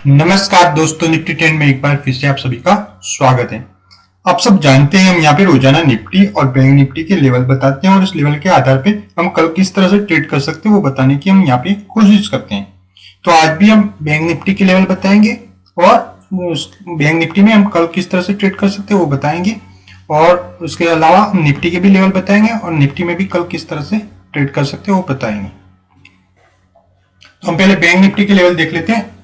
नमस्कार दोस्तों, निफ्टी 10 में एक बार फिर से आप सभी का स्वागत है। आप सब जानते हैं हम यहाँ पे रोजाना निफ्टी और बैंक निफ्टी के लेवल बताते हैं और इस लेवल के आधार पे हम कल किस तरह से ट्रेड कर सकते हैं वो बताने की हम यहाँ पे कोशिश करते हैं। तो आज भी हम बैंक निफ्टी के लेवल बताएंगे और बैंक निफ्टी में हम कल किस तरह से ट्रेड कर सकते हैं वो बताएंगे और उसके अलावा हम निफ्टी के भी लेवल बताएंगे और निफ्टी में भी कल किस तरह से ट्रेड कर सकते हैं वो बताएंगे। तो हम पहले बैंक निफ्टी के लेवल देख लेते हैं।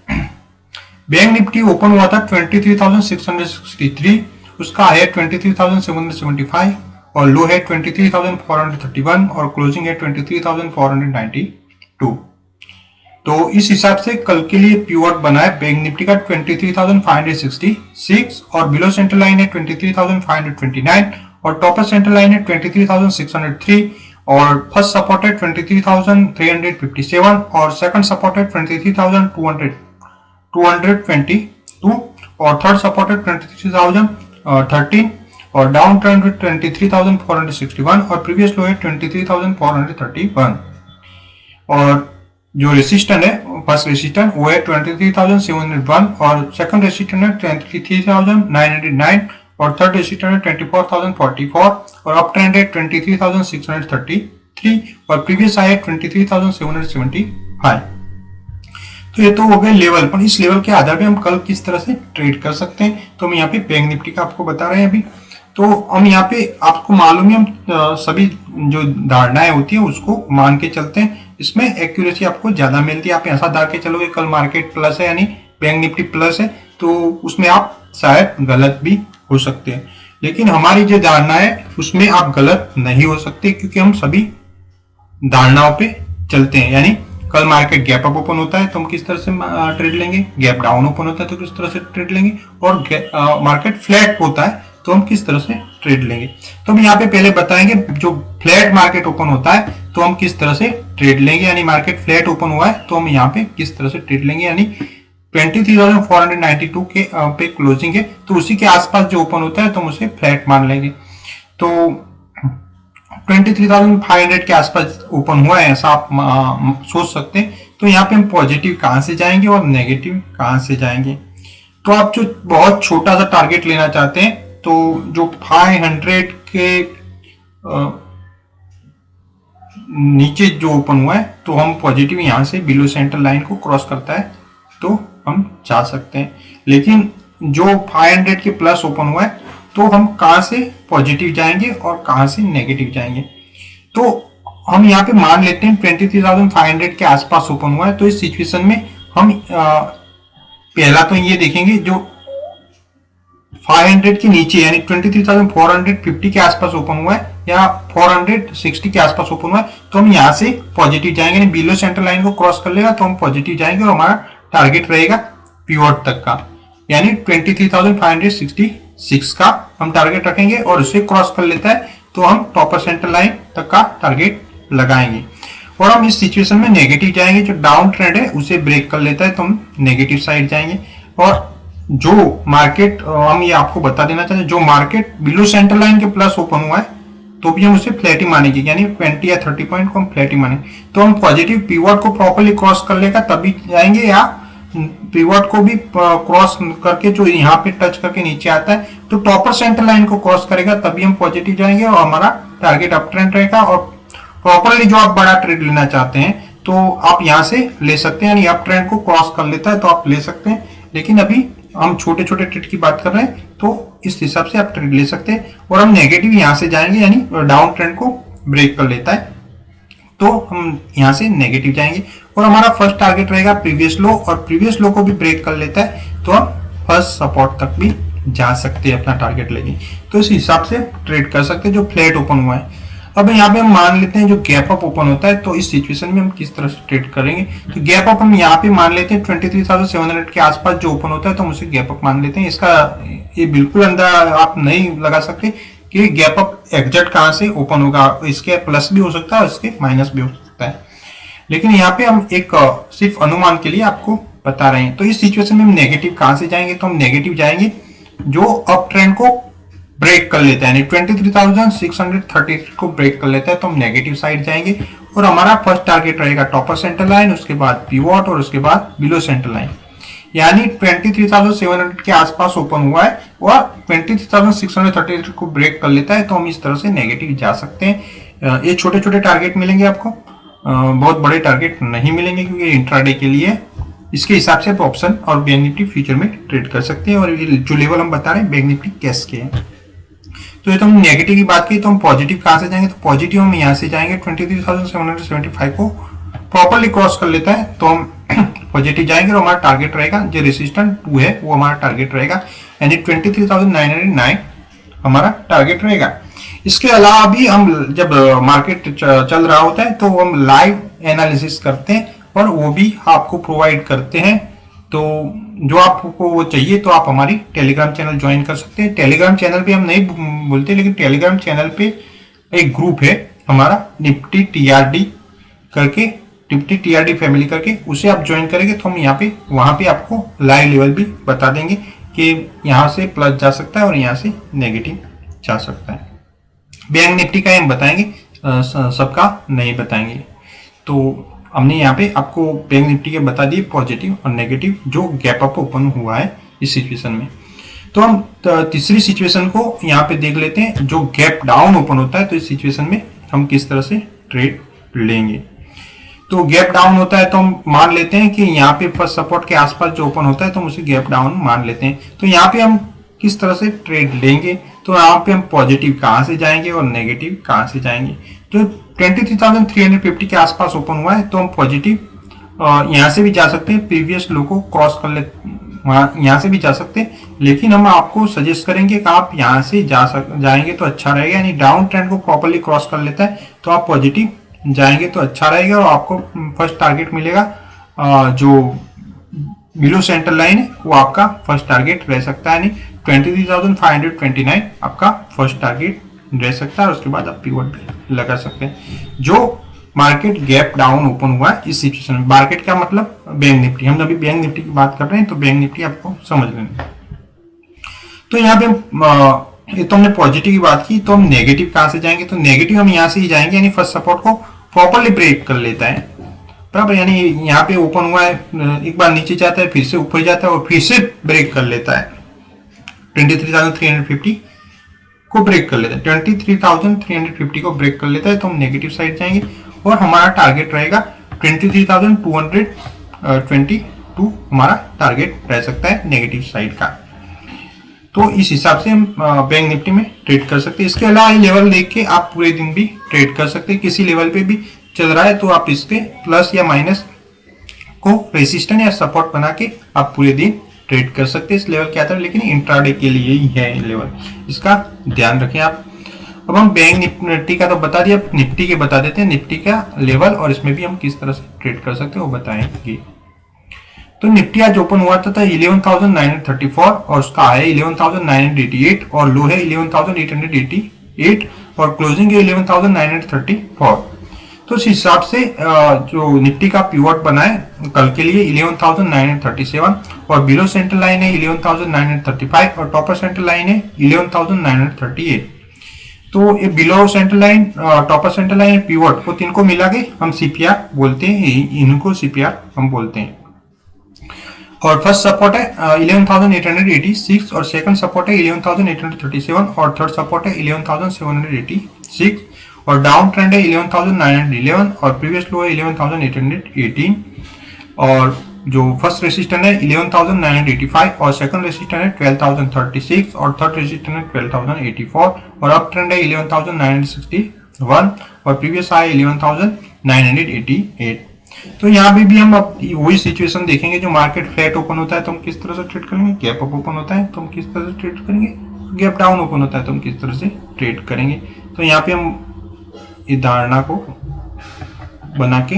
बैंक निफ्टी ओपन हुआ था 23,663, उसका हाई है 23,775 और लो है 23,431 और क्लोजिंग है 23,492। तो इस हिसाब से कल के लिए पीवट बना है बैंक निफ्टी का 23,566 और बिलो सेंटर लाइन है 23,529 और टॉपर सेंटर लाइन है 23,603 और फर्स्ट सपोर्ट है 23,357 और सेकंड सपोर्ट है 23,222 और थर्ड सपोर्ट है 23,013 और डाउन ट्रेंड 23,461 और प्रीवियस लो है 23,431 और जो रेसिस्टेंट है फर्स्ट रेसिस्टेंट वो है 23,701 और सेकंड रेसिस्टेंट है 23,909 और थर्ड रेसिस्टेंट है 24,044 और अप ट्रेंड है 23,633 और प्रीवियस हाई है 23,775। तो ये तो हो गए लेवल, पर इस लेवल के आधार पे हम कल किस तरह से ट्रेड कर सकते हैं तो हम यहाँ पे बैंक निफ्टी का आपको बता रहे हैं अभी। तो हम यहाँ पे आपको मालूम है हम सभी जो धारणाएं होती है उसको मान के चलते हैं, इसमें एक्यूरेसी आपको ज्यादा मिलती है। आप ऐसा धार के चलोगे कल मार्केट प्लस है यानी बैंक निफ्टी प्लस है तो उसमें आप शायद गलत भी हो सकते हैं, लेकिन हमारी जो धारणा है उसमें आप गलत नहीं हो सकते क्योंकि हम सभी धारणाओं पे चलते हैं। यानी कल मार्केट गैप अप ओपन होता है तो हम किस तरह से ट्रेड लेंगे, गैप डाउन ओपन होता है तो किस तरह से ट्रेड लेंगे और मार्केट फ्लैट होता है तो हम किस तरह से ट्रेड लेंगे। तो हम यहाँ पे पहले बताएंगे जो फ्लैट मार्केट ओपन होता है तो हम किस तरह से ट्रेड लेंगे, यानी मार्केट फ्लैट ओपन हुआ है तो हम यहाँ पे किस तरह से ट्रेड लेंगे, यानी 23,492 के पे क्लोजिंग है तो उसी के आसपास जो ओपन होता है तो हम उसे फ्लैट मान लेंगे। तो 23,500 के आसपास ओपन हुआ है ऐसा आप सोच सकते हैं। तो यहाँ पे हम पॉजिटिव कहां से जाएंगे और नेगेटिव कहां से जाएंगे। तो आप जो बहुत छोटा सा टारगेट लेना चाहते हैं तो जो 500 के नीचे जो ओपन हुआ है तो हम पॉजिटिव यहां से बिलो सेंटर लाइन को क्रॉस करता है तो हम जा सकते हैं, लेकिन जो 500 के प्लस ओपन हुआ है तो हम कहां से पॉजिटिव जाएंगे और कहां से नेगेटिव जाएंगे। तो हम यहाँ पे मान लेते हैं 23,500 के आसपास ओपन हुआ है तो इस सिचुएशन में हम पहला तो ये देखेंगे जो 500 के नीचे यानी 23,450 के आसपास ओपन हुआ है या 460 के आसपास ओपन हुआ है तो हम यहाँ से पॉजिटिव जाएंगे, यानी बिलो सेंटर लाइन को क्रॉस कर लेगा तो हम पॉजिटिव जाएंगे और हमारा टारगेट रहेगा पिवट तक का, यानी 23,566 का हम टारगेट रखेंगे और उसे क्रॉस कर लेता है तो हम टॉपर सेंटर लाइन तक का टारगेट लगाएंगे। और हम इस सिचुएशन में नेगेटिव जाएंगे, जो डाउन ट्रेंड है उसे ब्रेक कर लेता है तो हम नेगेटिव साइड जाएंगे। और जो मार्केट हम ये आपको बता देना चाहते हैं जो मार्केट बिलो सेंटर लाइन के प्लस ओपन हुआ है तो भी हम उसे फ्लैट ही मानेंगे, यानी 20 या 30 पॉइंट को हम फ्लैट ही मानेंगे। तो हम पॉजिटिव पिवट को प्रॉपर्ली क्रॉस कर लेगा तभी जाएंगे, या पिवट को भी क्रॉस करके जो यहाँ पे टच करके नीचे आता है तो टॉपर सेंटर लाइन को क्रॉस करेगा तभी हम पॉजिटिव जाएंगे और हमारा टारगेट अप ट्रेंड रहेगा। और प्रॉपर्ली जो आप बड़ा ट्रेड लेना चाहते हैं तो आप यहाँ से ले सकते हैं, यानी अप ट्रेंड को क्रॉस कर लेता है तो आप ले सकते हैं, लेकिन अभी हम छोटे छोटे ट्रेड की बात कर रहे हैं तो इस हिसाब से आप ट्रेड ले सकते हैं। और हम नेगेटिव यहाँ से जाएंगे, यानी डाउन ट्रेंड को ब्रेक कर लेता है तो हम यहाँ से नेगेटिव जाएंगे और हमारा फर्स्ट टारगेट रहेगा प्रीवियस लो, और प्रीवियस लो को भी ब्रेक कर लेता है तो हम फर्स्ट सपोर्ट तक भी जा सकते हैं अपना टारगेट लेके। तो इस हिसाब से ट्रेड कर सकते हैं जो फ्लैट ओपन हुआ है। अब यहाँ पे हम मान लेते हैं जो गैप अप ओपन होता है तो इस सिचुएशन में हम किस तरह से ट्रेड करेंगे। तो गैप अप हम यहाँ पे मान लेते हैं 23,700 के आसपास जो ओपन होता है तो हम उसे गैप अप मान लेते हैं। इसका ये बिल्कुल अंदाजा आप नहीं लगा सकते कि गैप अप एग्जैक्ट कहाँ से ओपन होगा, इसके प्लस भी हो सकता है इसके माइनस भी हो सकता है, लेकिन यहाँ पे हम एक सिर्फ अनुमान के लिए आपको बता रहे हैं। तो इस सिचुएशन में हम नेगेटिव कहां से जाएंगे, तो हम नेगेटिव जाएंगे जो अप ट्रेंड को ब्रेक कर लेता है, यानी 23,630 को ब्रेक कर लेता है तो हम नेगेटिव साइड जाएंगे और हमारा फर्स्ट टारगेट रहेगा टॉपर सेंटर लाइन, उसके बाद पिवट और उसके बाद बिलो सेंटर लाइन। यानी 23,700 के आसपास ओपन हुआ है और 23,633 को ब्रेक कर लेता है तो हम इस तरह से नेगेटिव जा सकते हैं। ये छोटे छोटे टारगेट मिलेंगे आपको, बहुत बड़े टारगेट नहीं मिलेंगे क्योंकि इंट्राडे के लिए। इसके हिसाब से आप ऑप्शन और बैंक निफ्टी फ्यूचर में ट्रेड कर सकते हैं। और जो लेवल हम बता रहे हैं बैंक निफ्टी कैश के हैं। तो ये तो हम नेगेटिव की बात की, तो हम पॉजिटिव कहाँ से जाएंगे? तो पॉजिटिव हम यहाँ से जाएंगे 23,775 को प्रॉपरली क्रॉस कर लेता है तो हम पॉजिटिव जाएंगे और हमारा टारगेट रहेगा जो रेसिस्टेंट 2 है वो हमारा टारगेट रहेगा, यानी 23,909 हमारा टारगेट रहेगा। इसके अलावा भी हम जब मार्केट चल रहा होता है तो हम लाइव एनालिसिस करते हैं और वो भी आपको प्रोवाइड करते हैं। तो जो आपको वो चाहिए तो आप हमारी टेलीग्राम चैनल ज्वाइन कर सकते हैं। टेलीग्राम चैनल पे हम नहीं बोलते, लेकिन टेलीग्राम चैनल पे एक ग्रुप है हमारा निफ्टी टीआरडी करके, निफ्टी टीआरडी फैमिली करके, उसे आप ज्वाइन करेंगे तो हम यहाँ पे वहां पे आपको लाइव लेवल भी बता देंगे कि यहाँ से प्लस जा सकता है और यहाँ से नेगेटिव जा सकता है। बैंक निफ्टी का हम बताएंगे, सबका नहीं बताएंगे। तो हमने यहाँ पे आपको बैंक निफ्टी के बता दिए पॉजिटिव और नेगेटिव जो गैप अप ओपन हुआ है इस सिचुएशन में। तो हम तीसरी सिचुएशन को यहाँ पे देख लेते हैं, जो गैप डाउन ओपन होता है तो इस सिचुएशन में हम किस तरह से ट्रेड लेंगे। तो गैप डाउन होता है तो हम मान लेते हैं कि यहाँ पे फर्स्ट सपोर्ट के आसपास जो ओपन होता है तो हम उसे गैप डाउन मान लेते हैं। तो यहाँ पे हम किस तरह से ट्रेड लेंगे? तो यहाँ पे हम पॉजिटिव कहाँ से जाएंगे और नेगेटिव कहाँ से जाएंगे? तो 23,350 के आसपास ओपन हुआ है तो हम पॉजिटिव यहाँ से भी जा सकते हैं, प्रीवियस लो को क्रॉस कर ले, यहाँ से भी जा सकते हैं, लेकिन हम आपको सजेस्ट करेंगे कि आप यहाँ से जाएंगे तो अच्छा रहेगा। यानी डाउन ट्रेंड को प्रॉपर्ली क्रॉस कर लेता है तो आप पॉजिटिव जाएंगे तो अच्छा रहेगा और आपको फर्स्ट टारगेट मिलेगा जो बिलो सेंटर लाइन है वो आपका फर्स्ट टारगेट रह सकता है। यानी 23,529 आपका फर्स्ट टारगेट रह सकता है और उसके बाद आप पिवट भी लगा सकते हैं। जो मार्केट गैप डाउन ओपन हुआ है इस सिचुएशन में, मार्केट का मतलब बैंक निफ्टी, हम अभी बैंक निफ्टी की बात कर रहे हैं तो बैंक निफ्टी आपको समझ लेना। तो यहाँ पे ये तो हमने पॉजिटिव की बात की, तो हम नेगेटिव कहाँ से जाएंगे? तो नेगेटिव हम यहाँ से ही जाएंगे, यानी फर्स्ट सपोर्ट को प्रॉपरली ब्रेक कर लेता है बराबर। यानी यहाँ पे ओपन हुआ है, एक बार नीचे जाता है, फिर से ऊपर जाता है और फिर से ब्रेक कर लेता है 23,350 को ब्रेक कर लेता है। 23,350 को ब्रेक कर लेता है तो हम नेगेटिव साइड जाएंगे और हमारा टारगेट रहेगा 23,222 हमारा टारगेट रह सकता है नेगेटिव साइड का। तो इस हिसाब से हम बैंक निफ्टी में ट्रेड कर सकते हैं। इसके अलावा लेवल देख के आप पूरे दिन भी ट्रेड कर सकते हैं। किसी लेवल पे भी चल रहा है तो आप इसके प्लस या माइनस को रेसिस्टेंस या सपोर्ट बना के आप पूरे दिन ट्रेड कर सकते हैं। इस लेवल क्या था, लेकिन इंट्राडे के लिए ही है लेवल, इसका ध्यान रखें आप। अब हम बैंक निफ्टी का तो बता दिया, निफ्टी के बता देते हैं निफ्टी का लेवल और इसमें भी हम किस तरह से ट्रेड कर सकते हैं वो बताएंगे। तो निफ्टी आज ओपन हुआ था 11,934 और उसका हाई 11,988 और लो है 11,888 और क्लोजिंग है 11,934। तो इस हिसाब से जो निफ्टी का पिवट बना है कल के लिए 11,937 और बिलो सेंटर लाइन है 11,935 और टॉपर सेंटर लाइन है 11,938। तो ये below centre line, topper centre line, pivot को तीन को मिला के हम सीपीआर बोलते हैं, इनको सीपीआर हम बोलते हैं। और फर्स्ट सपोर्ट है 11,886 और सेकंड सपोर्ट है 11,837 और थर्ड सपोर्ट है 11,786 और डाउन ट्रेंड है 11,911 और प्रीवियस लो है 11,818 और जो फर्स्ट रेसिस्टेंस है 11,985 और सेकंड रेसिस्टेंस है 12,036 और थर्ड रेसिस्टेंस है 12,084 और अप ट्रेंड है 11,961 और प्रीवियस हाई 11,988। तो यहाँ भी हम अब वही सिचुएशन देखेंगे, जो मार्केट फ्लैट ओपन होता है तो हम किस तरह से ट्रेड करेंगे, गैप अप ओपन होता है तो हम किस तरह से ट्रेड करेंगे, गैप डाउन ओपन होता है तो हम किस तरह से ट्रेड करेंगे। तो यहाँ पे हम इस धारणा को बना के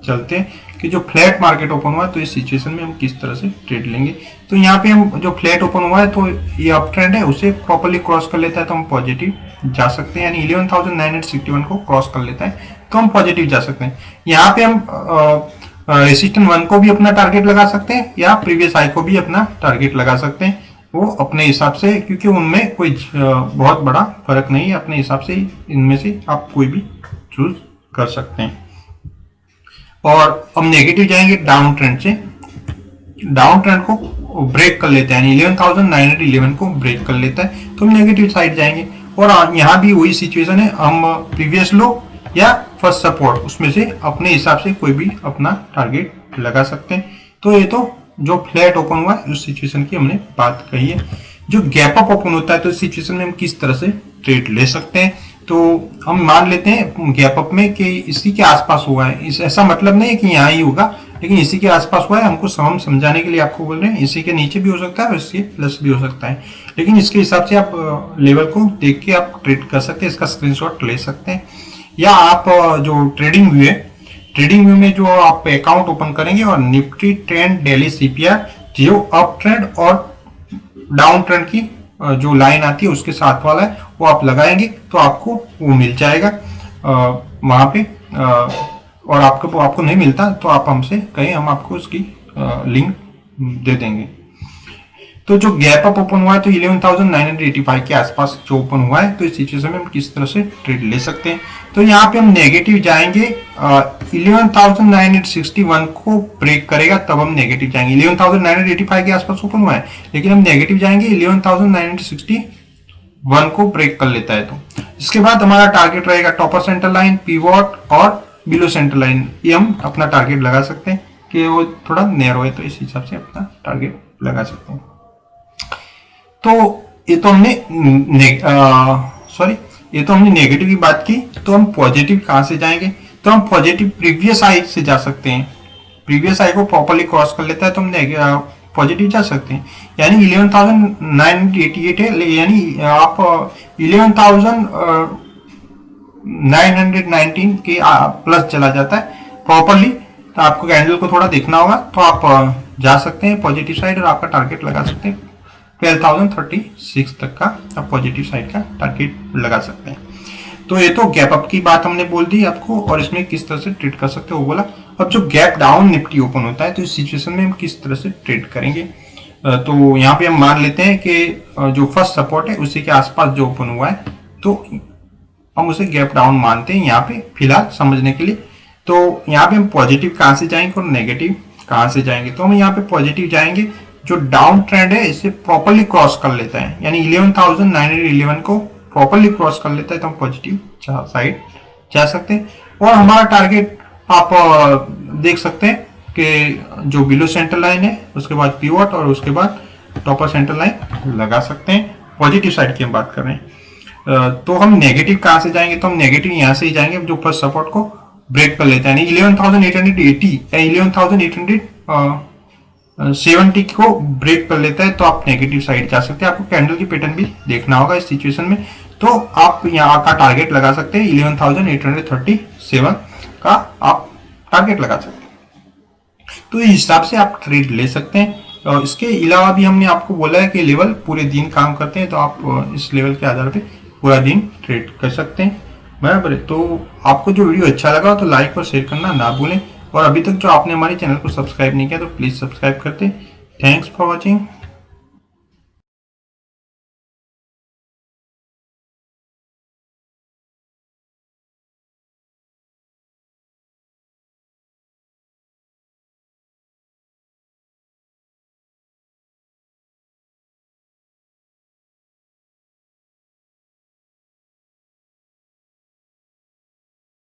चलते हैं कि जो फ्लैट मार्केट ओपन हुआ है तो इस सिचुएशन में हम किस तरह से ट्रेड लेंगे। तो यहाँ पे हम जो फ्लैट ओपन हुआ है तो ये अप ट्रेंड है, उसे प्रॉपर्ली क्रॉस कर लेता है तो हम पॉजिटिव जा सकते हैं, यानी 11,961 को क्रॉस कर लेता है तो हम पॉजिटिव जा सकते हैं। यहाँ पे हम रेसिस्टेंस 1 को भी अपना टारगेट लगा सकते हैं या प्रीवियस हाई को भी अपना टारगेट लगा सकते हैं, वो अपने हिसाब से, क्योंकि उनमें कोई बहुत बड़ा फर्क नहीं है, अपने हिसाब से इनमें से आप कोई भी चूज कर सकते हैं। और हम नेगेटिव जाएंगे डाउन ट्रेंड से, डाउन ट्रेंड को ब्रेक कर लेता है, यानी 11,911 को ब्रेक कर लेता है तो हम नेगेटिव साइड जाएंगे। और यहाँ भी वही सिचुएशन है, हम प्रीवियस लो या फर्स्ट सपोर्ट उसमें से अपने हिसाब से कोई भी अपना टारगेट लगा सकते हैं। तो ये तो जो फ्लैट ओपन हुआ है उस सिचुएशन की हमने बात कही है। जो गैप अप ओपन होता है तो इस सिचुएशन में हम किस तरह से ट्रेड ले सकते हैं, तो हम मान लेते हैं गैप अप में कि इसी के आसपास हुआ है। ऐसा मतलब नहीं है कि यहाँ ही होगा, लेकिन इसी के आसपास हुआ है। हमको हम समझाने के लिए आपको बोल रहे हैं, इसी के नीचे भी हो सकता है और इसके प्लस भी हो सकता है, लेकिन इसके हिसाब से आप लेवल को देख के आप ट्रेड कर सकते हैं, इसका स्क्रीनशॉट ले सकते हैं। या आप जो ट्रेडिंग व्यू है, ट्रेडिंग व्यू में जो आप अकाउंट ओपन करेंगे और निफ्टी ट्रेंड डेली सीपीआर जो अप ट्रेंड और डाउन ट्रेंड की जो लाइन आती है उसके साथ वाला है वो आप लगाएंगे तो आपको वो मिल जाएगा वहां पे। और आपको नहीं मिलता तो आप हमसे कहें, हम आपको उसकी लिंक दे देंगे। तो जो गैप अप ओपन हुआ है तो 11,985 के आसपास जो ओपन हुआ है, तो इस सिचुएशन में हम किस तरह से ट्रेड ले सकते हैं। तो यहाँ पे हम नेगेटिव जाएंगे, 11,961 को ब्रेक करेगा तब हम नेगेटिव जाएंगे। 11,985 के आसपास ओपन हुआ है लेकिन हम नेगेटिव जाएंगे 11,961 को ब्रेक कर लेता है। तो इसके बाद हमारा टारगेट रहेगा टॉपर सेंटर लाइन, पीवॉट और बिलो सेंटर लाइन। ये हम अपना टारगेट लगा सकते हैं कि वो थोड़ा नैरो है तो इस हिसाब से अपना टारगेट लगा सकते हैं। तो ये तो हमने नेगेटिव की बात की। तो हम पॉजिटिव कहां से जाएंगे, तो हम पॉजिटिव प्रीवियस हाई से जा सकते हैं। प्रीवियस हाई को प्रॉपर्ली क्रॉस कर लेता है तो हम पॉजिटिव जा सकते हैं, यानी 11,988 है, यानी आप 11,919 के प्लस चला जाता है प्रॉपर्ली। तो आपको कैंडल को थोड़ा देखना होगा, तो आप जा सकते हैं पॉजिटिव साइड और आपका टारगेट लगा सकते हैं 12,036 तक का आप पॉजिटिव साइड का टारगेट लगा सकते हैं। तो ये तो गैप अप की बात हमने बोल दी आपको, और इसमें किस तरह से ट्रेड कर सकते हो वो बोला। अब जो गैप डाउन निफ्टी ओपन होता है तो इस सिचुएशन में हम किस तरह से ट्रेड करेंगे, तो यहाँ पे हम मान लेते हैं कि जो फर्स्ट सपोर्ट है उसी के आसपास जो ओपन हुआ है तो हम उसे गैप डाउन मानते हैं यहाँ पे फिलहाल समझने के लिए। तो यहाँ पे हम पॉजिटिव कहाँ से जाएंगे और नेगेटिव कहाँ से जाएंगे, तो हम यहाँ पे पॉजिटिव जाएंगे। जो डाउन ट्रेंड है इसे प्रॉपर्ली क्रॉस कर लेता है, यानी 11,911 को प्रॉपर्ली क्रॉस कर लेता है तो हम पॉजिटिव साइड जा सकते हैं। और हमारा टारगेट आप देख सकते हैं कि जो बिलो सेंटर लाइन है उसके बाद पीवॉट और उसके बाद टॉपर सेंटर लाइन लगा सकते हैं। पॉजिटिव साइड की हम बात कर रहे हैं। तो हम नेगेटिव कहाँ से जाएंगे, तो हम नेगेटिव यहाँ से ही जाएंगे जो फर्स्ट सपोर्ट को ब्रेक कर लेते हैं, यानी 11,880 या 11,870 को ब्रेक कर लेता है तो आप नेगेटिव साइड जा सकते हैं। आपको कैंडल की पैटर्न भी देखना होगा इस सिचुएशन में, तो आप यहाँ का टारगेट लगा सकते हैं 11,837 का आप टारगेट लगा सकते हैं। तो इस हिसाब से आप ट्रेड ले सकते हैं। और इसके अलावा भी हमने आपको बोला है कि लेवल पूरे दिन काम करते हैं, तो आप इस लेवल के आधार पे पूरा दिन ट्रेड कर सकते हैं, बराबर है। तो आपको जो वीडियो अच्छा लगा तो लाइक और शेयर करना ना भूलें, और अभी तक जो आपने हमारे चैनल को सब्सक्राइब नहीं किया तो प्लीज सब्सक्राइब करते। Thanks for watching.